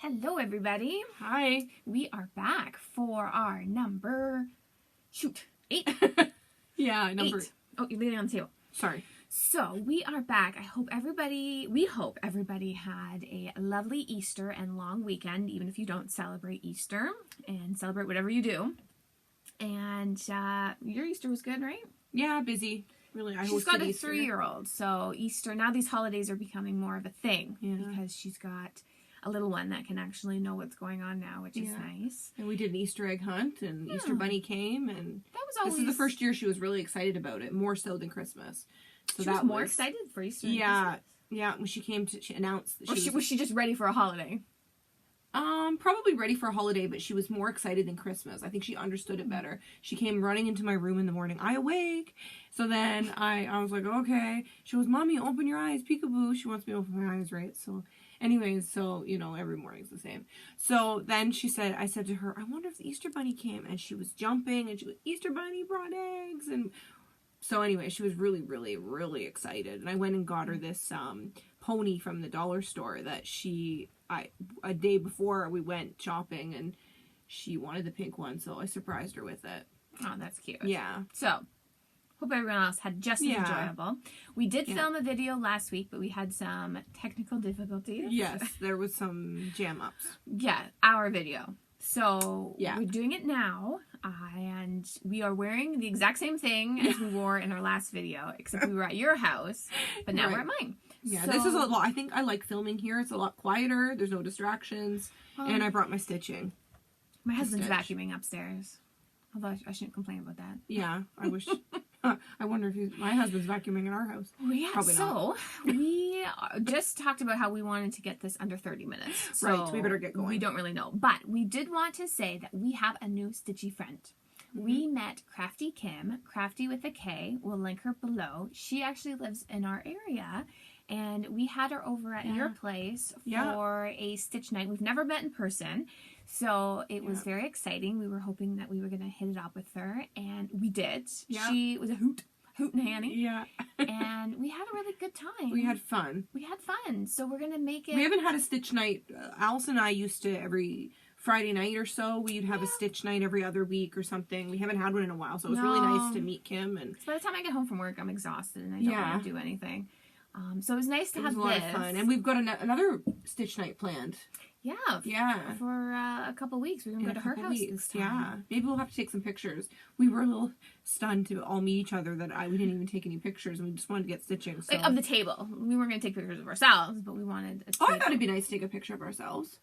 Hello, everybody. Hi. We are back for our number, 8. Yeah, number 8. Oh, you're leaning on the table. Sorry. So we are back. We hope everybody had a lovely Easter and long weekend, even if you don't celebrate Easter, and celebrate whatever you do. And your Easter was good, right? Yeah, busy. Really, She's got a 3-year-old, so Easter, now these holidays are becoming more of a thing because she's got a little one that can actually know what's going on now, which is nice. And we did an Easter egg hunt, and Easter Bunny came, and that was always... This is the first year she was really excited about it, more so than Christmas. So she was more excited for Easter than Christmas? Yeah. When she came to, she announced that was she just ready for a holiday? Probably ready for a holiday, but she was more excited than Christmas. I think she understood it better. She came running into my room in the morning. I awake. So then I was like, okay. She goes, Mommy, open your eyes, peekaboo. She wants me to open my eyes, right? So anyways, every morning's the same. So then I said to her, I wonder if the Easter Bunny came. And she was jumping, and she was, Easter Bunny brought eggs. And so anyway, she was really, really, really excited. And I went and got her this pony from the dollar store that a day before we went shopping, and she wanted the pink one, so I surprised her with it. Oh, that's cute. Yeah. So, hope everyone else had just as enjoyable. We did film a video last week, but we had some technical difficulties. Yes, there was some jam-ups. Yeah, our video. So, we're doing it now, and we are wearing the exact same thing as we wore in our last video, except we were at your house, but now we're at mine. Yeah, so, this is a lot. I think I like filming here. It's a lot quieter. There's no distractions. And I brought my stitching. My husband's vacuuming upstairs. Although I shouldn't complain about that. Yeah, I wish. I wonder if my husband's vacuuming in our house. Well, yeah, probably not. We just talked about how we wanted to get this under 30 minutes. So right, we better get going. We don't really know. But we did want to say that we have a new Stitchy friend. We met Krafty Kim, Krafty with a K. We'll link her below. She actually lives in our area. And we had her over at your place for a Stitch night. We've never met in person, so it was very exciting. We were hoping that we were going to hit it off with her, and we did. Yeah. She was a hoot and Hanny. Yeah. And we had a really good time. We had fun. So we're going to make it... We haven't had a Stitch night. Alice and I used to every Friday night or so, we'd have a Stitch night every other week or something. We haven't had one in a while, so it was really nice to meet Kim. And by the time I get home from work, I'm exhausted, and I don't want to do anything. So it was nice to have this. It was a lot of fun. And we've got another Stitch night planned. Yeah. For a couple weeks. We're going to go to her house this time. Yeah. Maybe we'll have to take some pictures. We were a little stunned to all meet each other that we didn't even take any pictures, and we just wanted to get stitching. So. Like, of the table. We weren't going to take pictures of ourselves, but we wanted a table. I thought it'd be nice to take a picture of ourselves.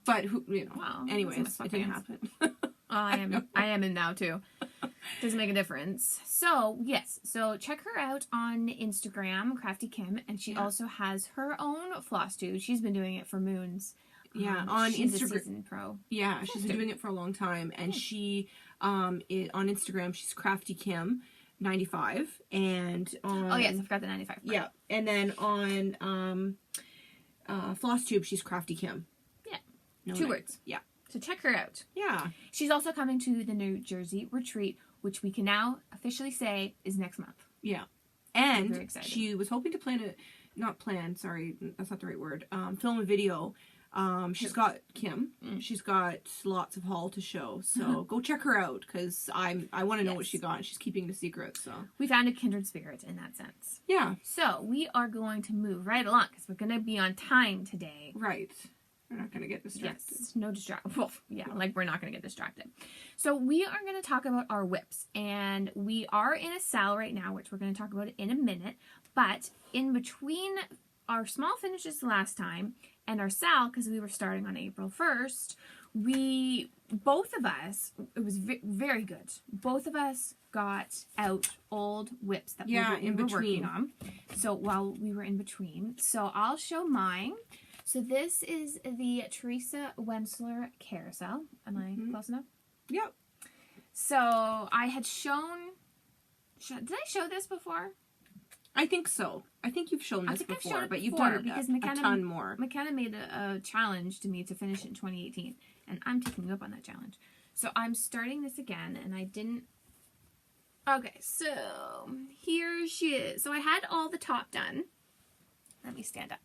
But, anyways, it didn't happen. I am in now, too. Doesn't make a difference. So, yes. So, check her out on Instagram, Krafty Kim. And she also has her own Flosstube. She's been doing it for moons. Yeah, on she's Instagram. A seasoned pro. Yeah, she's been doing it for a long time. And she, on Instagram, she's Krafty Kim 95. And on... Oh, yes. I forgot the 95 part. Yeah. And then on Flosstube, she's Krafty Kim. Yeah. No 2 words. Yeah. So check her out. Yeah. She's also coming to the New Jersey retreat, which we can now officially say is next month. Yeah. And she was hoping to sorry, that's not the right word, film a video. She's got Kim. She's got lots of haul to show. So go check her out, because I want to know what she got. She's keeping it a secret. So we found a kindred spirit in that sense. Yeah. So we are going to move right along, because we're going to be on time today. Right. We're not going to get distracted. Yes, no distraction. Well, yeah, like we're not going to get distracted. So we are going to talk about our whips. And we are in a sale right now, which we're going to talk about in a minute. But in between our small finishes last time and our sale, because we were starting on April 1st, both of us, it was very good. Both of us got out old whips that we were working on. So while we were in between. So I'll show mine. So this is the Teresa Wensler carousel. Am I close enough? Yep. So I had shown... Did I show this before? I think so. I think you've shown this before, but you've done a ton more. McKenna made a challenge to me to finish it in 2018, and I'm taking you up on that challenge. So I'm starting this again, and I didn't... Okay, so here she is. So I had all the top done. Let me stand up.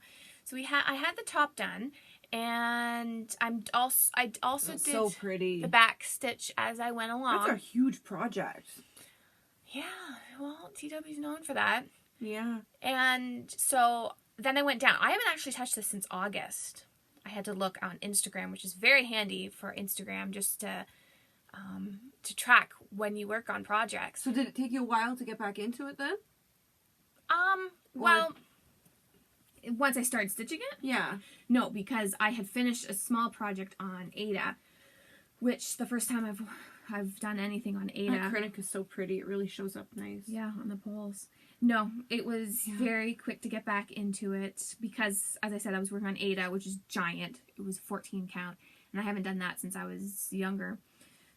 So I had the top done, And I also That's did so pretty. the back stitch as I went along. That's a huge project. Yeah, well, TW's known for that. Yeah. And so then I went down. I haven't actually touched this since August. I had to look on Instagram, which is very handy for Instagram, just to track when you work on projects. So did it take you a while to get back into it then? Well, once I started stitching it? Yeah. No, because I had finished a small project on Ada, which the first time I've done anything on Ada. That acrylic is so pretty. It really shows up nice. Yeah, on the poles. No, it was very quick to get back into it because, as I said, I was working on Ada, which is giant. It was 14 count, and I haven't done that since I was younger.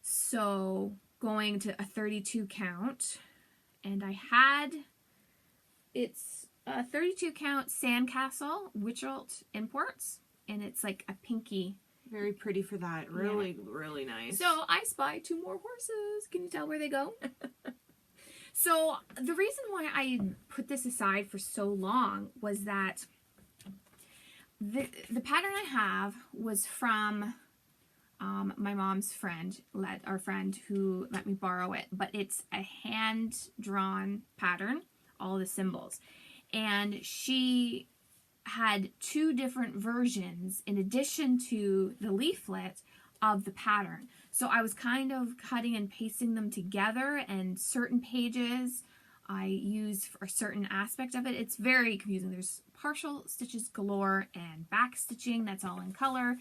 So going to a 32 count, and it's a 32 count Sandcastle Witchelt Imports, and it's like a pinky. Very pretty for that. Really, really nice. So I spy 2 more horses. Can you tell where they go? So the reason why I put this aside for so long was that the pattern I have was from my mom's friend, our friend who let me borrow it, but it's a hand-drawn pattern, all the symbols. And she had 2 different versions in addition to the leaflet of the pattern. So I was kind of cutting and pasting them together, and certain pages I use for a certain aspect of it. It's very confusing. There's partial stitches galore and back stitching that's all in color.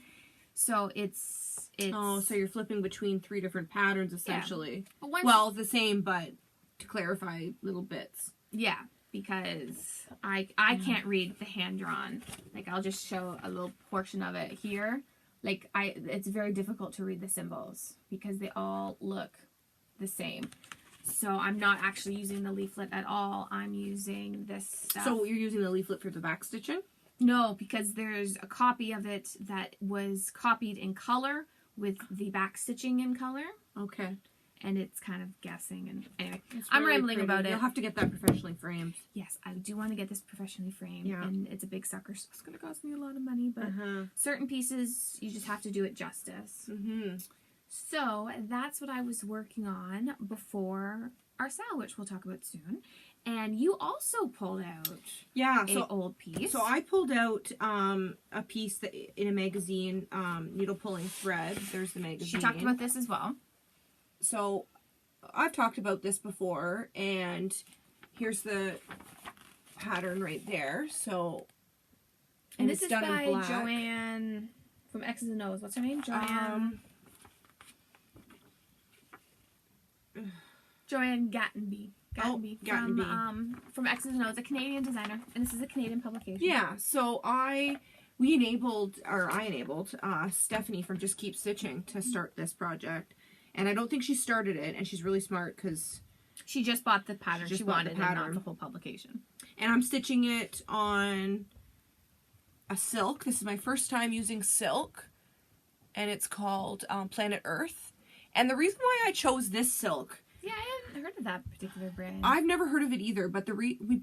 So it's oh, so you're flipping between 3 different patterns essentially. Yeah. But well, the same, but to clarify little bits. Yeah, because I can't read the hand drawn. Like, I'll just show a little portion of it here. Like, it's very difficult to read the symbols because they all look the same. So I'm not actually using the leaflet at all. I'm using this stuff. So you're using the leaflet for the back stitching? No, because there's a copy of it that was copied in color with the back stitching in color. Okay. And it's kind of guessing. And anyway, I'm rambling about it. You'll have to get that professionally framed. Yes, I do want to get this professionally framed. Yeah. And it's a big sucker, so it's going to cost me a lot of money. But certain pieces, you just have to do it justice. So that's what I was working on before our sale, which we'll talk about soon. And you also pulled out an old piece. So I pulled out a piece that in a magazine, Needle Pulling Thread. There's the magazine. She talked about this as well. So I've talked about this before, and here's the pattern right there. So, and this is done by in black. Joanne from X's and O's. What's her name? Joanne. Joanne Gattenby. Gattenby. From X's and O's, a Canadian designer, and this is a Canadian publication. Yeah. So I enabled Stephanie from Just Keep Stitching to start this project. And I don't think she started it, and she's really smart because she just bought the pattern she wanted and not the whole publication. And I'm stitching it on a silk. This is my first time using silk, and it's called Planet Earth. And the reason why I chose this silk... Yeah, I haven't heard of that particular brand. I've never heard of it either, but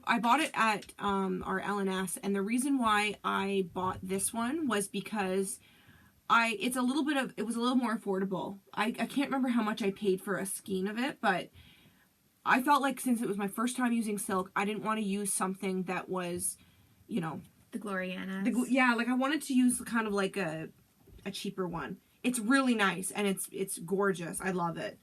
I bought it at our L&S, and the reason why I bought this one was because... it was a little more affordable. I can't remember how much I paid for a skein of it, but I felt like since it was my first time using silk, I didn't want to use something that was, you know... The Gloriana. Like I wanted to use kind of like a cheaper one. It's really nice, and it's gorgeous. I love it.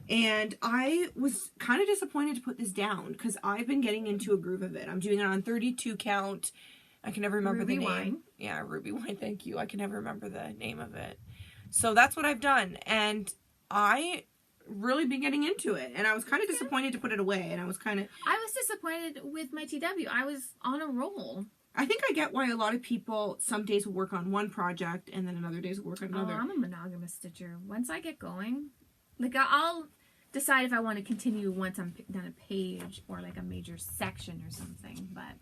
And I was kind of disappointed to put this down, because I've been getting into a groove of it. I'm doing it on 32 count. I can never remember the name. Wine. Yeah, Ruby Wine, thank you. I can never remember the name of it. So that's what I've done. And I really been getting into it. And I was kind of disappointed to put it away. And I was disappointed with my TW. I was on a roll. I think I get why a lot of people some days will work on one project and then another days will work on another. Oh, I'm a monogamous stitcher. Once I get going, like I'll decide if I want to continue once I'm done a page or like a major section or something. But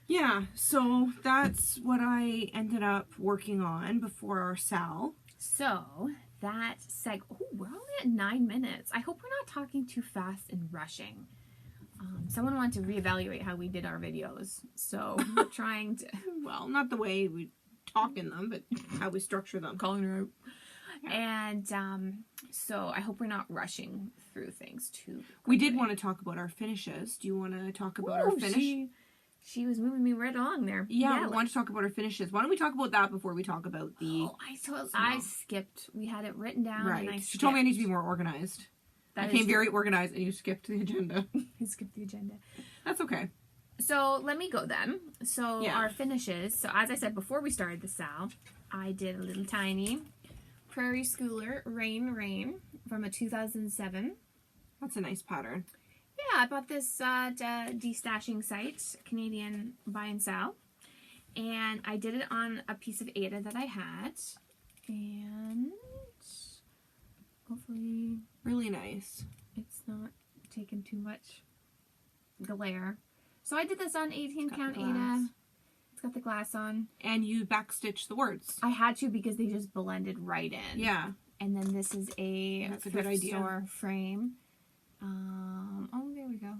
yeah, so that's what I ended up working on before our sal. So that we're only at 9 minutes. I hope we're not talking too fast and rushing. Someone wanted to reevaluate how we did our videos, so we're trying to... Well, not the way we talk in them, but how we structure them. Calling her out. Yeah. And so I hope we're not rushing through things too quickly. We did want to talk about our finishes. Do you want to talk about our finish? She was moving me right along there. Yeah, we want to talk about our finishes. Why don't we talk about that before we talk about the... Oh, I skipped. We had it written down. Right. And I She told me I need to be more organized. I came very organized and you skipped the agenda. I skipped the agenda. That's okay. So let me go then. So Yeah. our finishes. So as I said before we started the sal, I did a little tiny Prairie Schooler Rain from a 2007. That's a nice pattern. Yeah, I bought this destashing site, Canadian Buy and Sell. And I did it on a piece of Aida that I had. And hopefully Really nice. it's not taking too much glare. So I did this on 18 count Aida. It's got the glass on. And you backstitch the words. I had to because they just blended right in. Yeah. And then this is a That's a good thrift idea. store frame. Oh, there we go.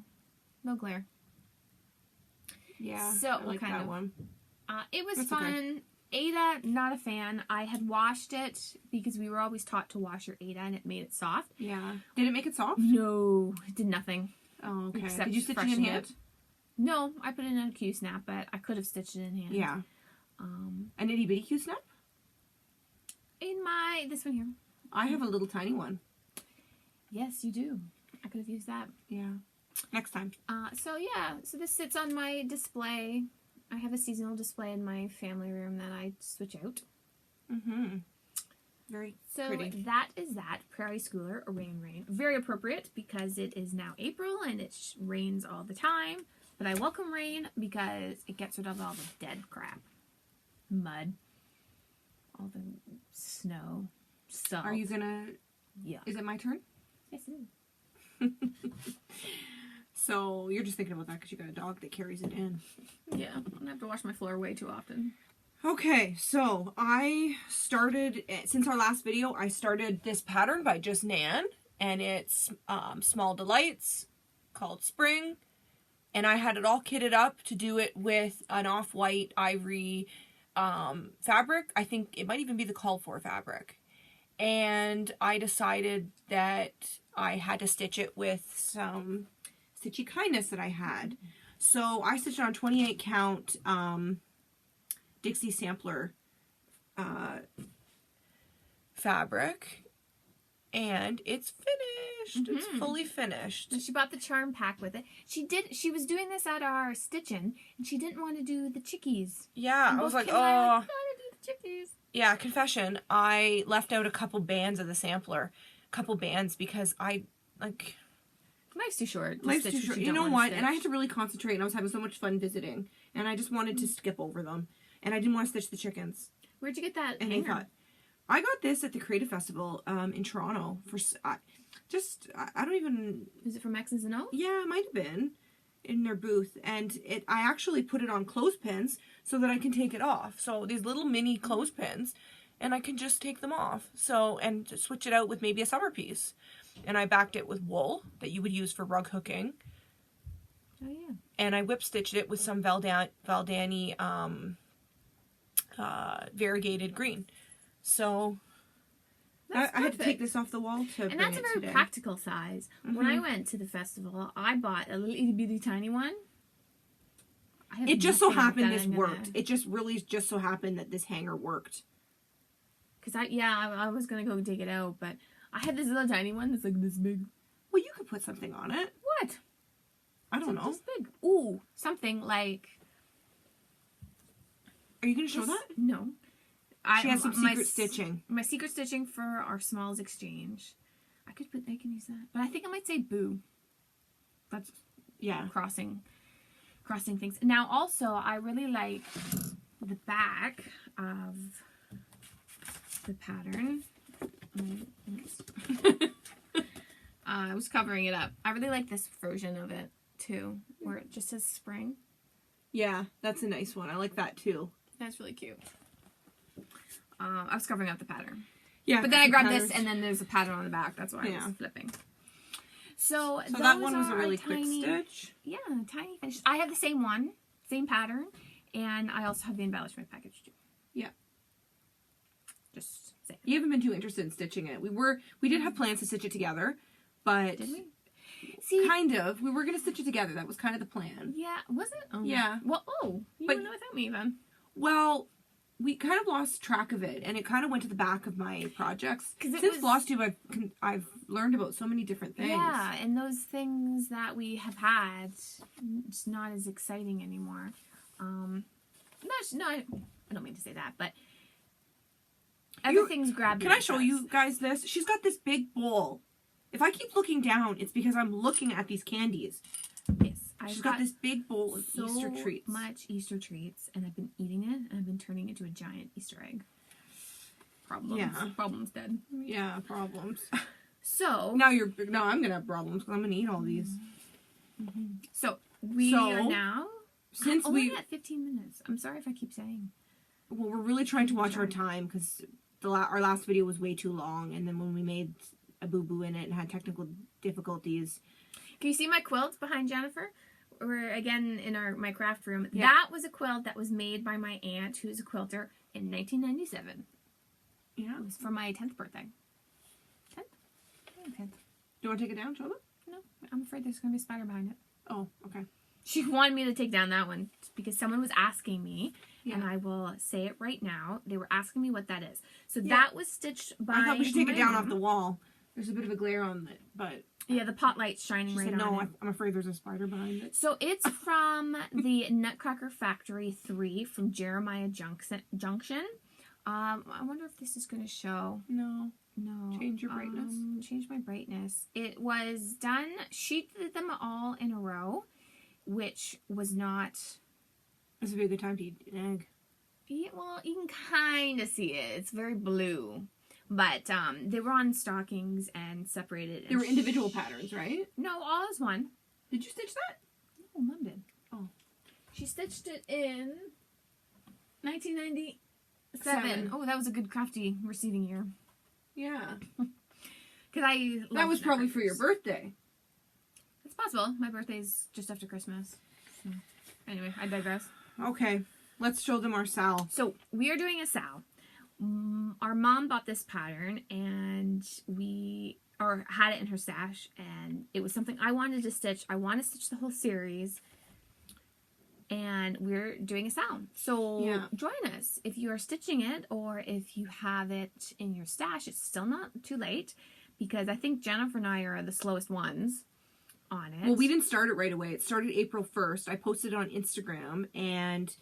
No glare. Yeah. So, I like kind that of- one. It was That's fun. okay. Aida, not a fan. I had washed it because we were always taught to wash your Aida and it made it soft. Yeah. Did it make it soft? No, it did nothing. Oh, okay. Except Did you stitch it in freshen hand? it. No, I put it in a Q-snap, but I could have stitched it in hand. Yeah. An itty bitty Q-snap? In this one here. I have a little tiny one. Yes, you do. I could have used that. Yeah. Next time. So this sits on my display. I have a seasonal display in my family room that I switch out. Mm-hmm. Very So pretty. that is that Prairie Schooler Rain. Very appropriate because it is now April and it rains all the time. But I welcome rain because it gets rid of all the dead crap. Mud. All the snow. Salt. Are you gonna... Yeah. Is it my turn? Yes, it is. So you're just thinking about that because you got a dog that carries it in. Yeah. I'm going to have to wash my floor way too often. Okay, so I started, since our last video, I started this pattern by Just Nan, and it's Small Delights, called Spring, and I had it all kitted up to do it with an off-white ivory fabric. I think it might even be the called for fabric. And I decided that I had to stitch it with some Stitchy Kindness that I had. So I stitched it on 28 count Dixie Sampler fabric, and it's finished. It's fully finished. So she bought the charm pack with it. She was doing this at our stitching, and she didn't want to do the chickies. Yeah, And I was both like, Kim and I were oh. like, "Gotta do the chickies." Yeah, confession, I left out a couple bands of the sampler. Couple bands because I, like... Life's too short. to Life's stitch too what short. you You don't know wanna what? And I stitch. had to really concentrate, and I was having so much fun visiting. And I just wanted to skip over them. And I didn't want to stitch the chickens. Where'd you get that? And hanger? I thought, I got this at the Creative Festival in Toronto. I don't even... Is it from X's and O? Yeah, it might have been in their booth. And I actually put it on clothespins so that I can take it off. So these little mini clothespins, and I can just take them off. So, and just switch it out with maybe a summer piece. And I backed it with wool that you would use for rug hooking. Oh yeah. And I whip stitched it with some Valdani variegated green. So That's I had to take perfect. this off the wall to And bring that's a it very today. practical size. When I went to the festival, I bought a little itty bitty tiny one. It just so nothing like happened that. this I'm gonna- worked. It just really just so happened that this hanger worked. Cause I was gonna go take it out, but I had this little tiny one that's like this big. Well, you could put something on it. What? I don't know. This big. Ooh, something like. Are you going to show this- that? No. She has some my secret s- stitching. My secret stitching for our smalls exchange. I can use that, but I think I might say boo. That's Yeah. crossing things. Now, also, I really like the back of the pattern. I was covering it up. I really like this version of it too, where it just says spring. Yeah, that's a nice one. I like that too. That's really cute. I was covering up the pattern. Yeah. But then I grabbed this, patterns. and then there's a pattern on the back. That's why I Yeah. was flipping. So that one those was a are really tiny, quick stitch. Yeah, tiny finishes. I have the same one, same pattern, and I also have the embellishment package too. Yeah. You haven't been too interested in stitching it. We did have plans to stitch it together, but Did we? See, kind of. We were gonna stitch it together. That was kind of the plan. yeah, was it? Oh. Yeah. Well, you But- went without me then. Well, we kind of lost track of it, and it kind of went to the back of my projects. 'Cause it Since was- Flosstube, I've learned about so many different things. Yeah, and those things that we have had, it's not as exciting anymore. I don't mean to say that, but everything's grabbed. Can I show you guys this? She's got this big bowl. If I keep looking down, it's because I'm looking at these candies. Yes, She's got this big bowl of so Easter treats. much Easter treats, and I've been eating it, and I've been turning it into a giant Easter egg. Problems. Yeah. Problems dead. Yeah, problems. So Now I'm gonna have problems because I'm gonna eat all these. So we are now Since only at 15 minutes. I'm sorry if I keep saying. well, we're really trying to watch our time because our last video was way too long, and then when we made a boo-boo in it and had technical difficulties. Can you see my quilt behind Jennifer? We're again in my craft room. Yeah. That was a quilt that was made by my aunt, who's a quilter, in 1997. Yeah. It was for my 10th birthday. 10th? Yeah, 10th. Do you want to take it down, show them? No, I'm afraid there's going to be a spider behind it. Oh, okay. She wanted me to take down that one because someone was asking me, Yeah. and I will say it right now. They were asking me what that is. So Yeah. that was stitched by I thought we should take it down my off the wall. There's a bit of a glare on it, but Yeah, the pot light's shining she right said, on no, it. I'm afraid there's a spider behind it. So it's from the Nutcracker Factory 3 from Jeremiah Junction. I wonder if this is going to show. No. No. Change your brightness. Change my brightness. It was done, she did them all in a row, which was not... This would be a good time to eat an egg. Yeah, well, you can kind of see it. It's very blue. But they were on stockings and separated. They were individual patterns, right? No, all as one. Did you stitch that? Oh, Mom did. Oh. She stitched it in 1997. Seven. Oh, that was a good Krafty receiving year. Yeah. Because I That was probably for your birthday. It's possible. My birthday's just after Christmas. So, anyway, I digress. Okay. Let's show them our Sal. So we are doing a Sal. Our mom bought this pattern and had it in her stash, and it was something I wanted to stitch. I want to stitch the whole series, and we're doing a Sal. So Yeah. join us if you are stitching it, or if you have it in your stash. It's still not too late, because I think Jennifer and I are the slowest ones on it. Well, we didn't start it right away. It started April 1st. I posted it on Instagram, and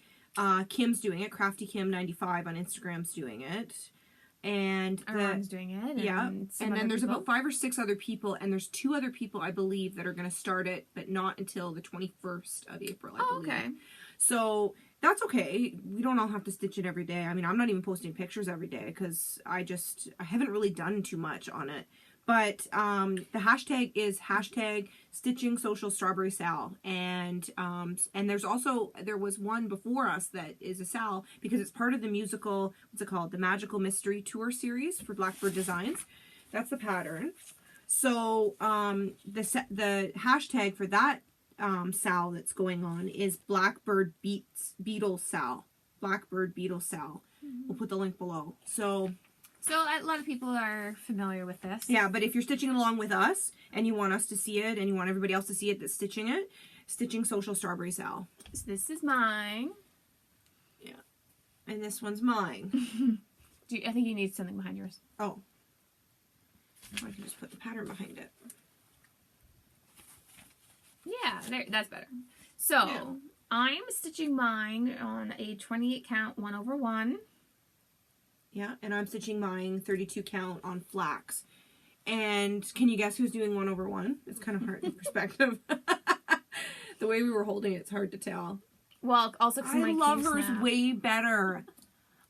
Kim's doing it. Krafty Kim 95 on Instagram's doing it. And Our mom's doing it. yeah. And And then there's about 5 or 6 other people, and there's 2 other people, I believe, that are going to start it, but not until the 21st of April, I believe. okay. So that's okay. We don't all have to stitch it every day. I mean, I'm not even posting pictures every day because I haven't really done too much on it. But the hashtag is #stitching social strawberry Sal. And there was one before us that is a Sal because it's part of the musical, what's it called? The Magical Mystery Tour series for Blackbird Designs. That's the pattern. So the hashtag for that Sal that's going on is Blackbird Beetle Sal. Blackbird Beetle Sal. We'll put the link below. So a lot of people are familiar with this. yeah, but if you're stitching along with us and you want us to see it and you want everybody else to see it that's stitching it, Stitching Social Strawberry Sal. So this is mine. Yeah. And this one's mine. I think you need something behind yours. Oh. I can just put the pattern behind it. Yeah, that's better. So, Yeah. I'm stitching mine on a 28 count 1/1. Yeah, and I'm stitching mine 32 count on flax. And can you guess who's doing 1/1? It's kind of hard in perspective. The way we were holding it, it's hard to tell. Well, also because I love hers way better.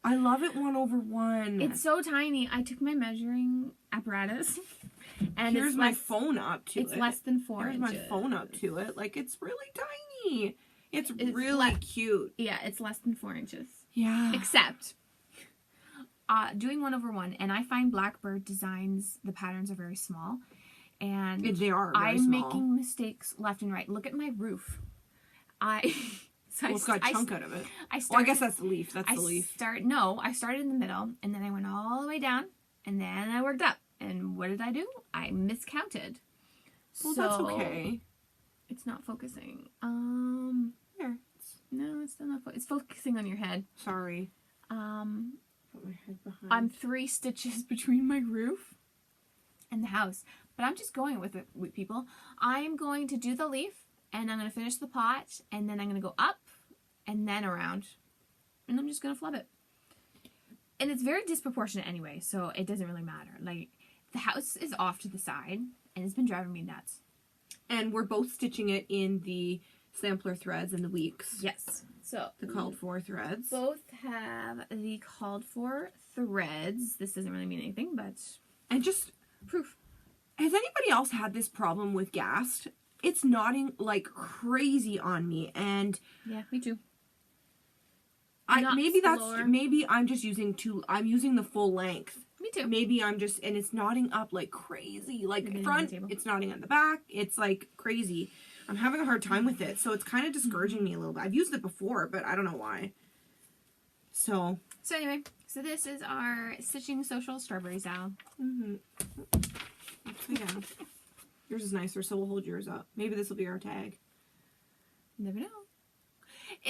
I love it 1/1. It's so tiny. I took my measuring apparatus, and Here's it's my less, phone up to it. it's less than 4 Here's inches. my phone up to it. Like, it's really tiny. It's really le- cute. Yeah, it's less than 4 inches. Yeah. Except, doing 1/1, and I find Blackbird designs, the patterns are very small, and They are very I'm small. making mistakes left and right. Look at my roof. It's got a chunk out of it. I I started, guess that's the leaf. That's the leaf. I started in the middle, and then I went all the way down, And then I worked up. And what did I do? I miscounted. Well, that's okay. It's not focusing. Here. No, it's still not. It's focusing on your head. Sorry. Put my head behind. I'm 3 stitches between my roof and the house. But I'm just going with it, with people. I'm going to do the leaf, and I'm going to finish the pot, and then I'm going to go up, and then around. And I'm just going to flub it. And it's very disproportionate anyway, so it doesn't really matter. Like, the house is off to the side, and it's been driving me nuts. And we're both stitching it in the sampler threads and the weeks. Yes. So the called for threads. Both have the called for threads. This doesn't really mean anything, but... And just proof. Has anybody else had this problem with Gast? It's knotting like crazy on me, and... Yeah, me too. Maybe I'm just using I'm using the full length. Me too. Maybe I'm just, and it's knotting up like crazy. Like front, it's knotting on the back. It's like crazy. I'm having a hard time with it, so it's kind of discouraging me a little bit. I've used it before, but I don't know why. So anyway, so this is our Stitching Social Strawberry Sal. Mm-hmm. Yeah. Yours is nicer, so we'll hold yours up. Maybe this will be our tag. Never know.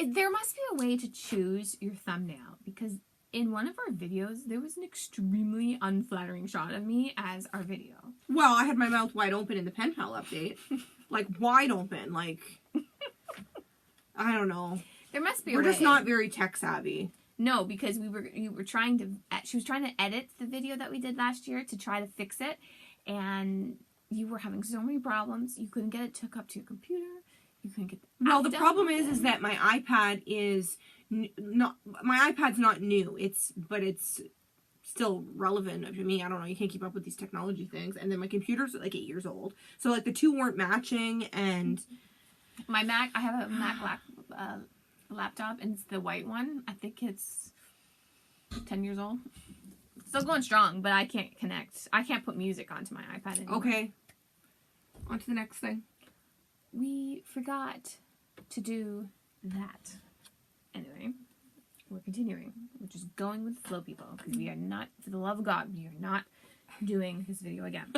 There must be a way to choose your thumbnail, because in one of our videos, there was an extremely unflattering shot of me as our video. Well, I had my mouth wide open in the pen pal update. Like, wide open. Like, I don't know. There must be a way. We're just not very tech savvy. No, because she was trying to edit the video that we did last year to try to fix it, and you were having so many problems. You couldn't get it hooked up to your computer. You couldn't get the problem is that my iPad is my iPad's not new. It's still relevant to me. I don't know. You can't keep up with these technology things. And then my computer's like 8 years old, so like the two weren't matching. And my Mac, I have a Mac laptop, and it's the white one. I think it's 10 years old. Still going strong, but I can't connect. I can't put music onto my iPad anymore. Okay. On to the next thing. We forgot to do that. Anyway, we're continuing. We're just going with the flow, people, because we are not, for the love of God, we are not doing this video again.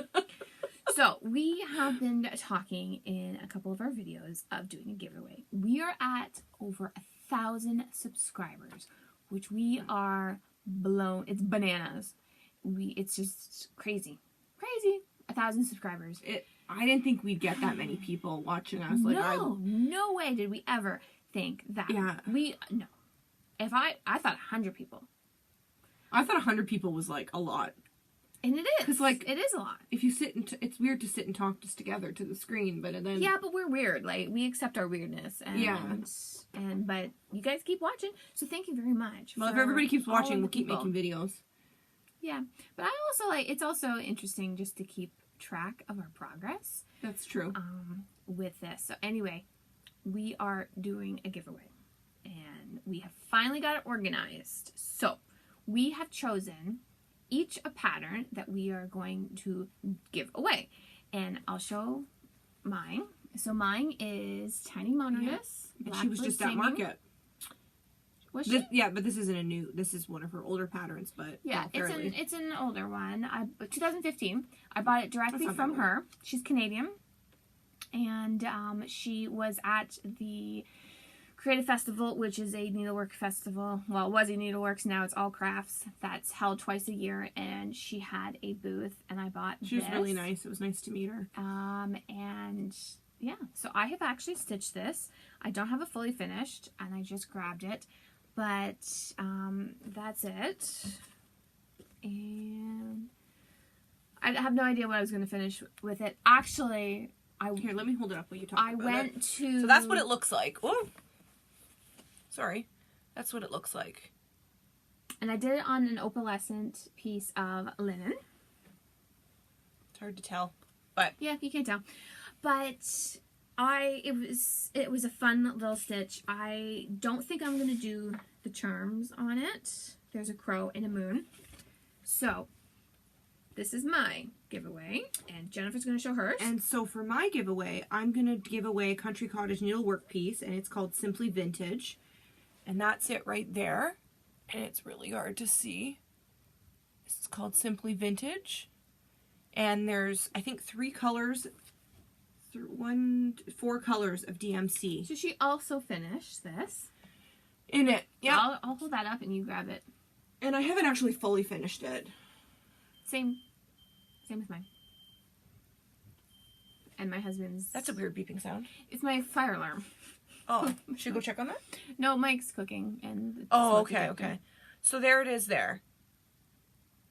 So, we have been talking in a couple of our videos of doing a giveaway. We are at over 1,000 subscribers, which we are blown. It's bananas. It's just crazy. Crazy. 1,000 subscribers. I didn't think we'd get that many people watching us. No way did we ever think that. Yeah. No. If I thought 100 people. I thought 100 people was like a lot. And it is. Because like it is a lot. If you sit and it's weird to sit and talk just together to the screen, but then yeah, but we're weird. Like we accept our weirdness. And but you guys keep watching, so thank you very much. Well, if everybody keeps watching, we'll keep making videos. Yeah, but I also it's also interesting just to keep track of our progress. That's true. With this. So anyway, we are doing a giveaway, and we have finally got it organized. So we have chosen each a pattern that we are going to give away, and I'll show mine. So mine is Tiny Monoliths. Yeah. She was just at market. Was she? But this isn't a new. This is one of her older patterns. But yeah, it's an older one. 2015. I bought it directly from her. She's Canadian, and she was at the Creative Festival, which is a needlework festival. Well, it was a needleworks. Now it's all crafts. That's held twice a year, and she had a booth, and I bought. She was really nice. It was nice to meet her. And yeah, so I have actually stitched this. I don't have it fully finished, and I just grabbed it. But that's it. And I have no idea what I was going to finish with it. Actually, Here, let me hold it up while you talk about it. So that's what it looks like. Oh, sorry. That's what it looks like. And I did it on an opalescent piece of linen. It's hard to tell, but yeah, you can't tell. But it was a fun little stitch. I don't think I'm going to do the charms on it. There's a crow and a moon. So, this is my giveaway, and Jennifer's going to show hers. And so for my giveaway, I'm going to give away a Country Cottage needlework piece, and it's called Simply Vintage. And that's it right there. And it's really hard to see. This is called Simply Vintage. And there's, I think, 4 colors of DMC. So she also finished this. In it. Yeah. I'll hold that up and you grab it. And I haven't actually fully finished it. Same with mine. And my husband's. That's a weird beeping sound. It's my fire alarm. Oh, should we go check on that? No, Mike's cooking and. Oh, okay. So there it is there.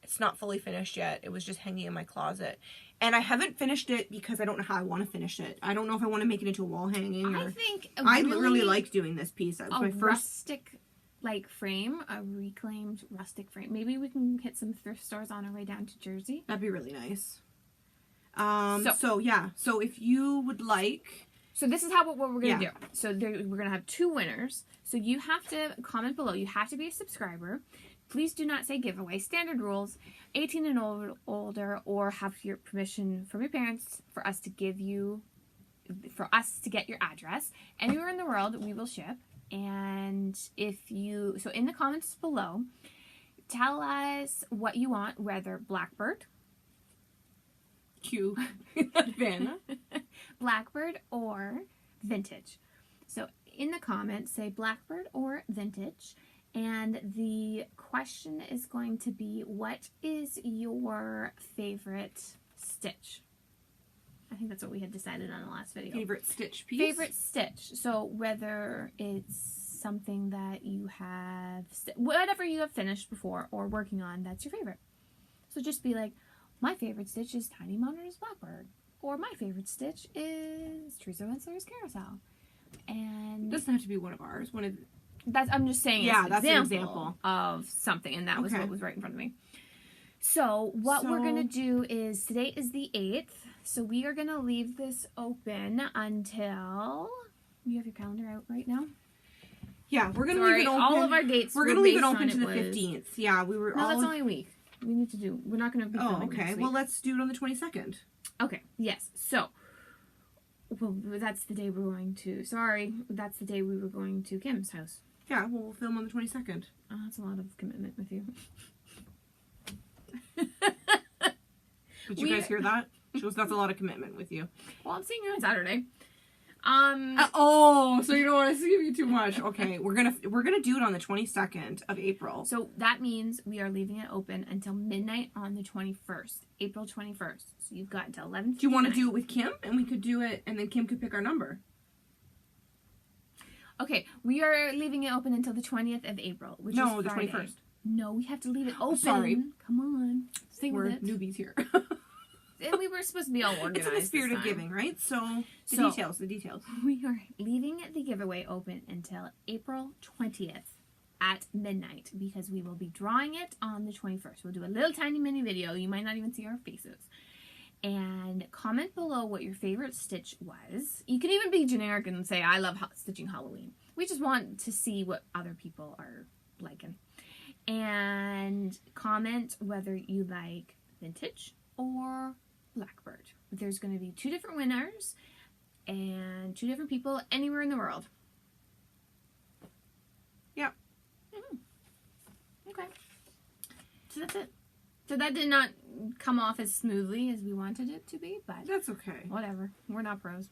It's not fully finished yet. It was just hanging in my closet. And I haven't finished it because I don't know how I want to finish it. I don't know if I want to make it into a wall hanging. I think I really like doing this piece. That was my first rustic frame, a reclaimed rustic frame. Maybe we can hit some thrift stores on our way down to Jersey. That'd be really nice. So if you would like. So this is what we're going to do. So we're going to have 2 winners. So you have to comment below. You have to be a subscriber. Please do not say giveaway. Standard rules, 18 and older, or have your permission from your parents for us to get your address. Anywhere in the world, we will ship. And so in the comments below, tell us what you want, whether Blackbird, Q, Vanna, Blackbird, or vintage. So in the comments, say Blackbird or vintage. And the question is going to be, what is your favorite stitch? I think that's what we had decided on the last video. Favorite stitch piece? Favorite stitch. So whether it's something that you have, whatever you have finished before or working on, that's your favorite. So just be like, my favorite stitch is Tiny Monitor's Blackbird. Or my favorite stitch is Teresa Winsler's Carousel. And it doesn't have to be one of ours. I'm just saying that's an example of something, and that was what was right in front of me. So we're going to do is, today is the 8th, so we are going to leave this open until, you have your calendar out right now? Yeah, we're going to leave it open. All of our dates we're going to leave it open to the 15th. Yeah, No, that's only a week. We're not going to be filming okay. this week. Well, let's do it on the 22nd. Okay, yes. So, that's the day we're going to, that's the day we were going to Kim's house. Yeah, well, we'll film on the 22nd. Oh, that's a lot of commitment with you. Did you guys hear that? She goes, that's a lot of commitment with you. Well, I'm seeing you on Saturday. So you don't want us to give you too much. Okay, we're gonna do it on the 22nd of April. So that means we are leaving it open until midnight on the 21st, April 21st. So you've got until 11. Do you want to do it with Kim, and we could do it, and then Kim could pick our number? Okay, we are leaving it open until the 20th of April, which is Friday. the 21st. No, we have to leave it open. Sorry. Come on. Stay We're with it. newbies here. And we were supposed to be all organized. It's in the spirit of giving, right? So, the details. We are leaving the giveaway open until April 20th at midnight because we will be drawing it on the 21st. We'll do a little tiny mini video. You might not even see our faces. And comment below what your favorite stitch was. You can even be generic and say, I love stitching Halloween. We just want to see what other people are liking. And comment whether you like vintage or Blackbird. There's going to be 2 different winners and 2 different people anywhere in the world. Yep. Okay. So that's it. So that did not come off as smoothly as we wanted it to be, but that's okay. Whatever. We're not pros.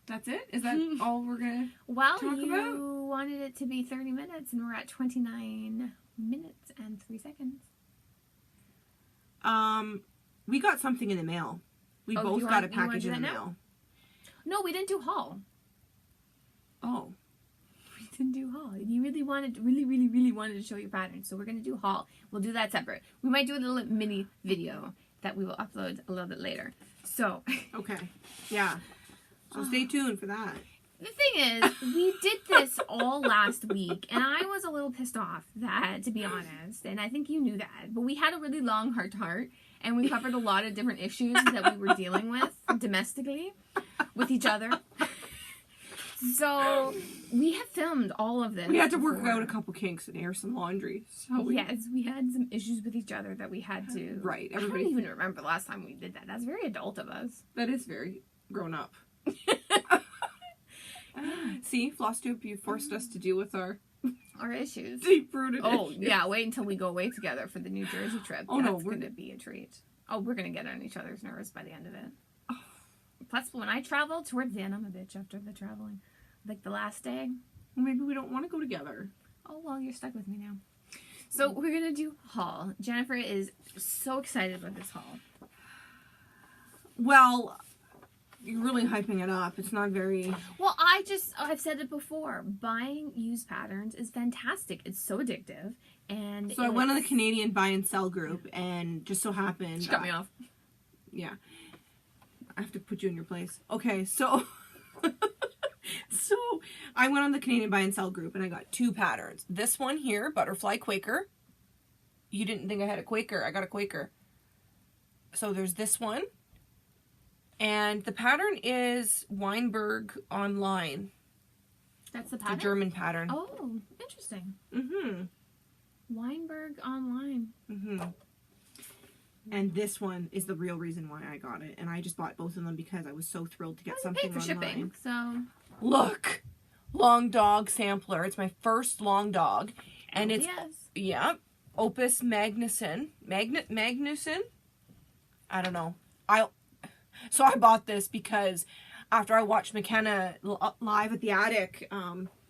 That's it? Is that all we're going to talk about? You wanted it to be 30 minutes, and we're at 29 minutes and 3 seconds. We got something in the mail. We both got a package in the mail. No, we didn't do haul. Oh. We didn't do haul. You really wanted to show your pattern, so we're going to do haul. We'll do that separate. We might do a little mini video that we will upload a little bit later. So. Okay. Yeah. So stay tuned for that. The thing is, we did this all last week, and I was a little pissed off, to be honest, and I think you knew that. But we had a really long heart-to-heart, and we covered a lot of different issues that we were dealing with domestically with each other. So we have filmed all of this. We had to work out a couple kinks and air some laundry. So yes, we had some issues with each other that we had to. Right. I don't even remember the last time we did that. That's very adult of us. That is very grown up. See, Flosstube, you forced us to deal with our issues. deep-rooted issues. Yeah, wait until we go away together for the New Jersey trip. Oh, no, That's going to be a treat. Oh, we're going to get on each other's nerves by the end of it. Plus, when I travel, towards the end, I'm a bitch after the traveling. Like the last day. Well, maybe we don't want to go together. Oh, well, you're stuck with me now. So we're going to do haul. Jennifer is so excited about this haul. Well, you're really hyping it up. It's not very... Well, I've said it before. Buying used patterns is fantastic. It's so addictive. And so I went on the Canadian buy and sell group, and just so happened... She cut me off. Yeah. I have to put you in your place. Okay, so... So, I went on the Canadian buy and sell group, and I got 2 patterns. This one here, Butterfly Quaker. You didn't think I had a Quaker. I got a Quaker. So, there's this one. And the pattern is Weinberg Online. That's the pattern? It's a German pattern. Oh, interesting. Mm-hmm. Weinberg Online. Mm-hmm. And this one is the real reason why I got it. And I just bought both of them because I was so thrilled to get something paid for online. shipping, so... Look! Long dog sampler. It's my first long dog. And it's... Yes. Yeah. Opus Magnuson. Magnuson? I don't know. So I bought this because after I watched McKenna live at the attic,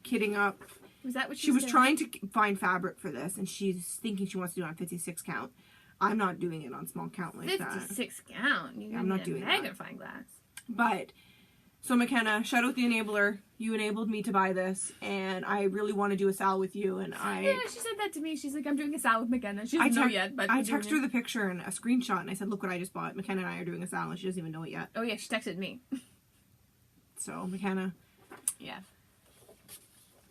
kitting up... Was that what she was trying to find fabric for this, and she's thinking she wants to do it on 56 count. I'm not doing it on small count like 56 count. I'm not doing magnifying glass. But, so McKenna, shout out the enabler. You enabled me to buy this, and I really want to do a sal with you, and Yeah, she said that to me. She's like, I'm doing a sal with McKenna. She doesn't know yet, but... I texted her the picture and a screenshot, and I said, look what I just bought. McKenna and I are doing a sal, and she doesn't even know it yet. Oh, yeah, she texted me. So, McKenna. Yeah.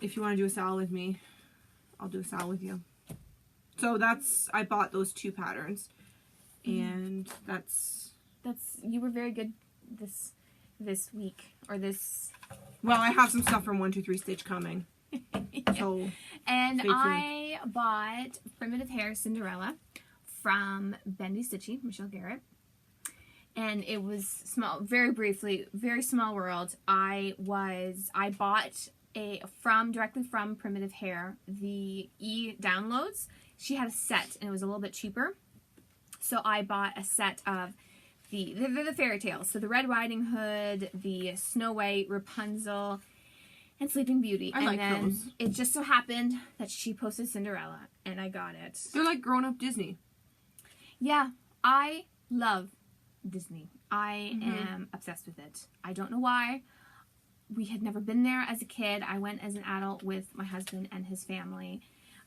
If you want to do a sal with me, I'll do a sal with you. So I bought those 2 patterns, and that's... You were very good this week, or this... Well, I have some stuff from 123 Stitch coming. Yeah. So, and I bought Primitive Hair Cinderella from Bendy Stitchy, Michelle Garrett. And it was small, very briefly, very small world. I bought directly from Primitive Hair, the e-downloads. She had a set, and it was a little bit cheaper. So I bought a set of the fairy tales. So the Red Riding Hood, the Snow White, Rapunzel, and Sleeping Beauty. I like those. It just so happened that she posted Cinderella, and I got it. They're like grown-up Disney. Yeah, I love Disney. I am obsessed with it. I don't know why. We had never been there as a kid. I went as an adult with my husband and his family.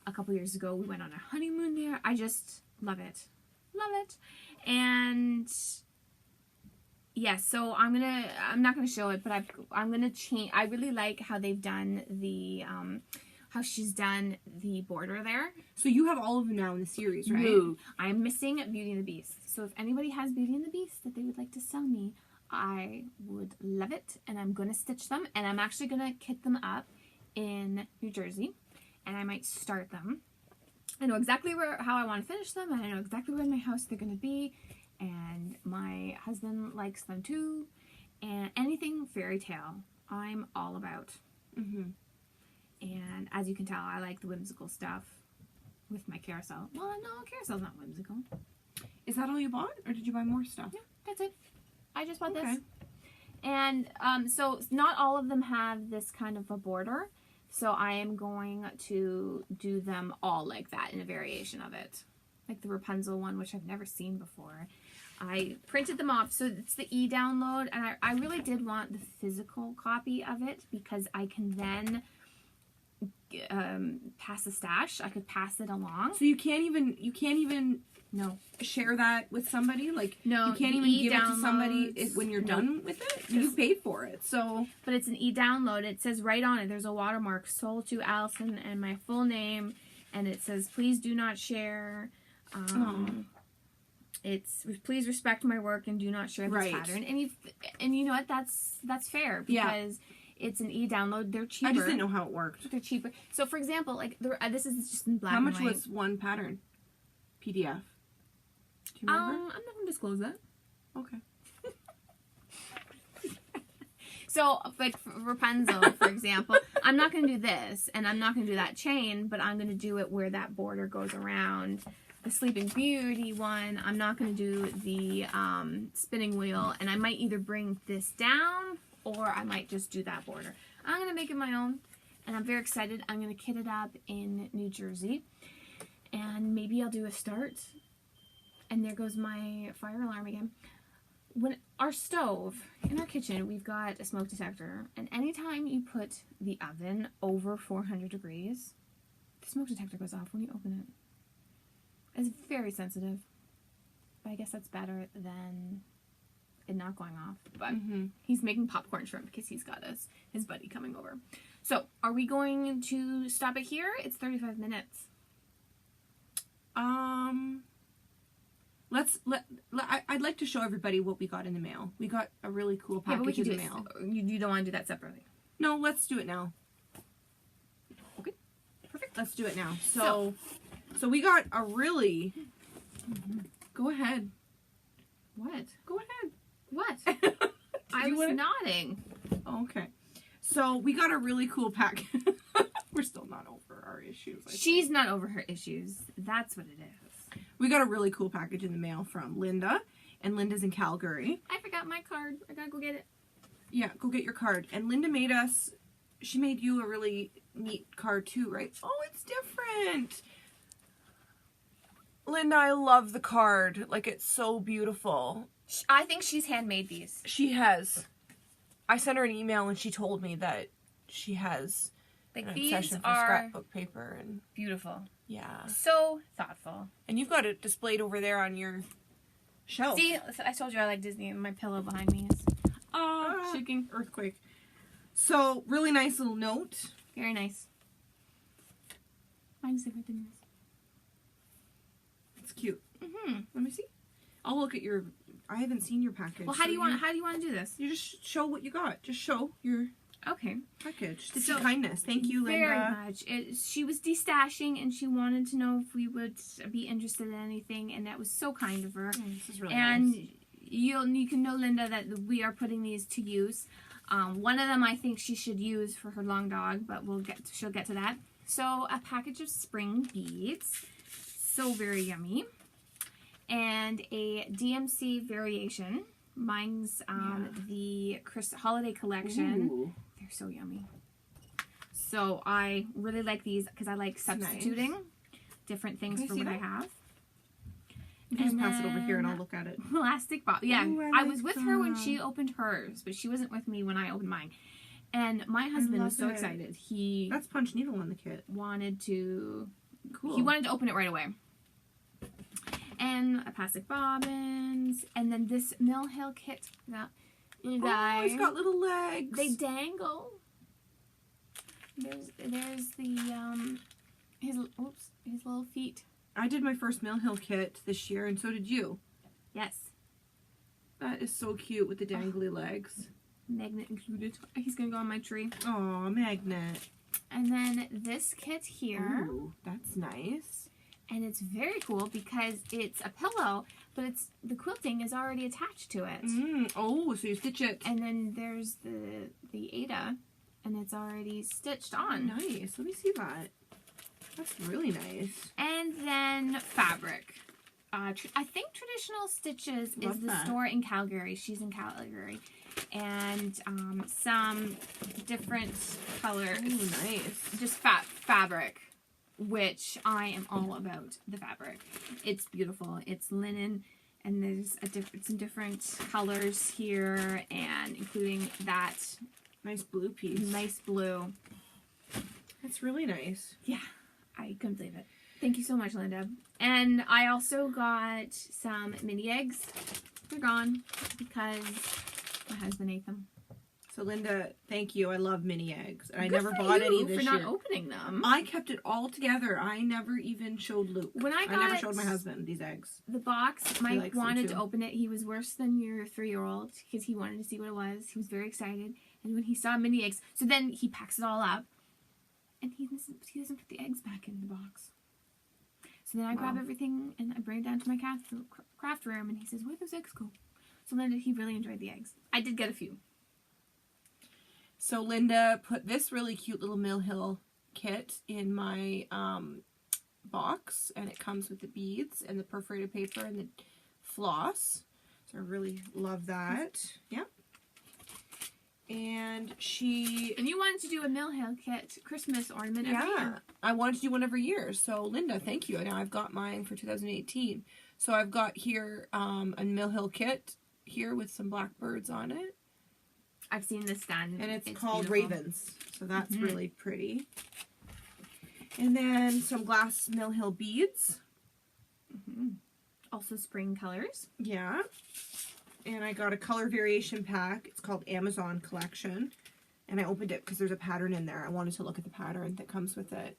A couple years ago, we went on a honeymoon there. I just love it. Love it. And yeah, so I'm not gonna show it, but I'm gonna change. I really like how they've done how she's done the border there. So you have all of them now in the series, right? No, I'm missing Beauty and the Beast. So if anybody has Beauty and the Beast that they would like to sell me, I would love it, and I'm gonna stitch them, and I'm actually gonna kit them up in New Jersey. And I might start them. I know exactly how I want to finish them, and I know exactly where in my house they're going to be, and my husband likes them too, and anything fairy tale, I'm all about. And as you can tell, I like the whimsical stuff with my carousel. Well, no, carousel's not whimsical. Is that all you bought, or did you buy more stuff? Yeah, that's it. I just bought this. And so not all of them have this kind of a border. So I am going to do them all like that in a variation of it. Like the Rapunzel one, which I've never seen before. I printed them off. So it's the e-download. And I really did want the physical copy of it because I can then pass the stash. I could pass it along. So you can't even no share that with somebody? Like, no, you can't even give it to somebody when you're done with it? You paid for it, so... But it's an e-download. It says right on it, there's a watermark, sold to Allison, and my full name, and it says, please do not share. It's, please respect my work and do not share this pattern. And you know what, that's fair, because... It's an e-download. They're cheaper. I just didn't know how it worked. They're cheaper. So, for example, like this is just in black and white. How much was one pattern? PDF. Do you remember? I'm not going to disclose that. Okay. So, like, for Rapunzel, for example, I'm not going to do this, and I'm not going to do that chain, but I'm going to do it where that border goes around. The Sleeping Beauty one, I'm not going to do the spinning wheel, and I might either bring this down, or I might just do that border. I'm going to make it my own, and I'm very excited. I'm going to kit it up in New Jersey, and maybe I'll do a start. And there goes my fire alarm again. When our stove in our kitchen, we've got a smoke detector, and anytime you put the oven over 400 degrees, the smoke detector goes off when you open it. It's very sensitive, but I guess that's better than it not going off. But he's making popcorn shrimp because he's got his buddy coming over. So, are we going to stop it here? It's 35 minutes. I'd like to show everybody what we got in the mail. We got a really cool package in the mail. You don't want to do that separately? No, let's do it now. Okay, perfect. Let's do it now. So we got a really... Go ahead. What? Go ahead. What? I was nodding. Oh, okay. So we got a really cool pack. We're still not over our issues. She's not over her issues. That's what it is. We got a really cool package in the mail from Linda, and Linda's in Calgary. I forgot my card. I gotta go get it. Yeah, go get your card. And Linda she made you a really neat card too, right? Oh, it's different. Linda, I love the card. Like, it's so beautiful. I think she's handmade these. She has. I sent her an email and she told me that she has like, an these obsession for are scrapbook paper. And beautiful. Yeah. So thoughtful. And you've got it displayed over there on your shelf. See, I told you I like Disney, and my pillow behind me is shaking. Earthquake. So, really nice little note. Very nice. Mine's different than yours. It's cute. Let me see. I'll look at your... I haven't seen your package. Well, how do you want to do this? You just show what you got. Just show your package. Stitchy kindness. Thank you, Linda. Very much. She was destashing, and she wanted to know if we would be interested in anything, and that was so kind of her. This is really nice. You can know, Linda, that we are putting these to use. One of them I think she should use for her long dog, but she'll get to that. So a package of spring beads, so very yummy, and a DMC variation. Mine's the holiday collection. Ooh. They're so yummy. So I really like these because I like substituting different things for what I have. You can just pass it over here and I'll look at it. Plastic ball. Yeah, Ooh, I was with her when she opened hers, but she wasn't with me when I opened mine. And my husband was so excited. That's punch needle on the kit. Wanted to... Cool. He wanted to open it right away. And a plastic bobbins. And then this Mill Hill kit. You guys. Oh, it's got little legs. They dangle. There's the his little feet. I did my first Mill Hill kit this year, and so did you. Yes. That is so cute with the dangly legs. Magnet included. He's gonna go on my tree. Oh, magnet. And then this kit here. Ooh, that's nice. And it's very cool because it's a pillow, but the quilting is already attached to it. Oh, so you stitch it. And then there's the Ada, and it's already stitched on. Oh, nice. Let me see that. That's really nice. And then fabric. I think Traditional Stitches is the store in Calgary. She's in Calgary. And some different colors. Ooh, nice. Just fabric, which I am all about the fabric. It's beautiful. It's linen, and there's some different colors here, and including that nice blue piece. Nice blue. That's really nice. Yeah, I couldn't believe it. Thank you so much, Linda. And I also got some mini eggs. They're gone because my husband ate them. So Linda, thank you. I love mini eggs. And I Good never for bought you any this for year. not opening them. I kept it all together. I never even showed Luke. I never showed my husband these eggs. The box, Mike wanted to open it. He was worse than your 3-year-old because he wanted to see what it was. He was very excited. And when he saw mini eggs, so then he packs it all up. And he doesn't put the eggs back in the box. So then I grab everything and I bring it down to my craft room, and he says, "Where'd those eggs go?" So then he really enjoyed the eggs. I did get a few. So Linda put this really cute little Mill Hill kit in my box, and it comes with the beads and the perforated paper and the floss. So I really love that. Yep. And you wanted to do a Mill Hill kit Christmas ornament every year. I wanted to do one every year. So Linda, thank you. Now I've got mine for 2018. So I've got here a Mill Hill kit here with some blackbirds on it. I've seen this done. And it's called beautiful. Ravens. So that's really pretty. And then some glass Mill Hill beads. Also spring colors. Yeah. And I got a color variation pack. It's called Amazon Collection. And I opened it because there's a pattern in there. I wanted to look at the pattern that comes with it.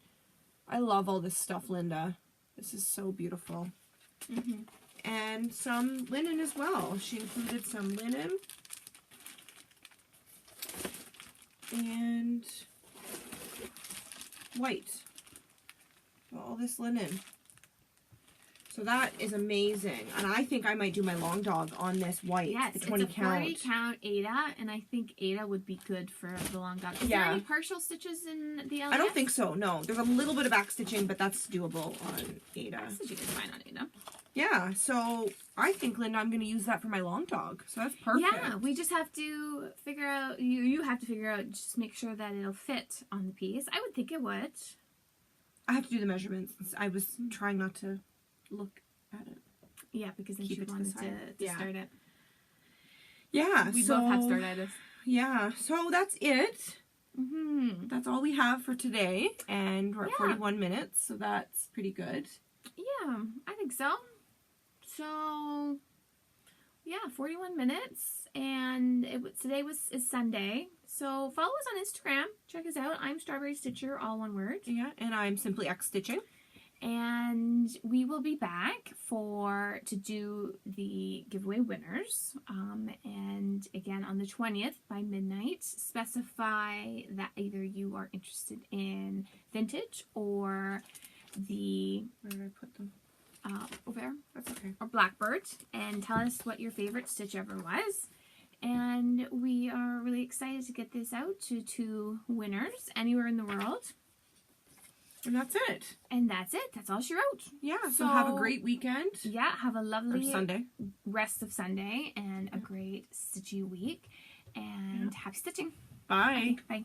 I love all this stuff, Linda. This is so beautiful. And some linen as well. She included some linen. And white. So all this linen. So that is amazing. And I think I might do my long dog on this white. Yes, the 20 it's a count. 40 count Ada, and I think Ada would be good for the long dog. Is there any partial stitches in the LS? I don't think so, no. There's a little bit of back stitching, but that's doable on Ada. Back stitching is fine on Ada. Yeah, so I think, Linda, I'm going to use that for my long dog. So that's perfect. Yeah, we just have to figure out, you have to figure out, just make sure that it'll fit on the piece. I would think it would. I have to do the measurements. I was trying not to look at it. Yeah, because then Keep she it to the wanted side. to start it. Yeah, We both have startitis. Yeah, so that's it. That's all we have for today. And we're at 41 minutes, so that's pretty good. Yeah, I think so. So, yeah, 41 minutes. And today is Sunday. So follow us on Instagram. Check us out. I'm Strawberry Stitcher, all one word. Yeah, and I'm Simply X Stitching. And we will be back to do the giveaway winners. And again, on the 20th by midnight, specify that either you are interested in vintage or where did I put them? Over there. That's okay. Or Blackbird. And tell us what your favorite stitch ever was. And we are really excited to get this out to 2 winners anywhere in the world. And that's it. And that's it. That's all she wrote. Yeah, so have a great weekend. Yeah, have a lovely Sunday. Rest of Sunday and a great stitchy week. And happy stitching. Bye. Bye.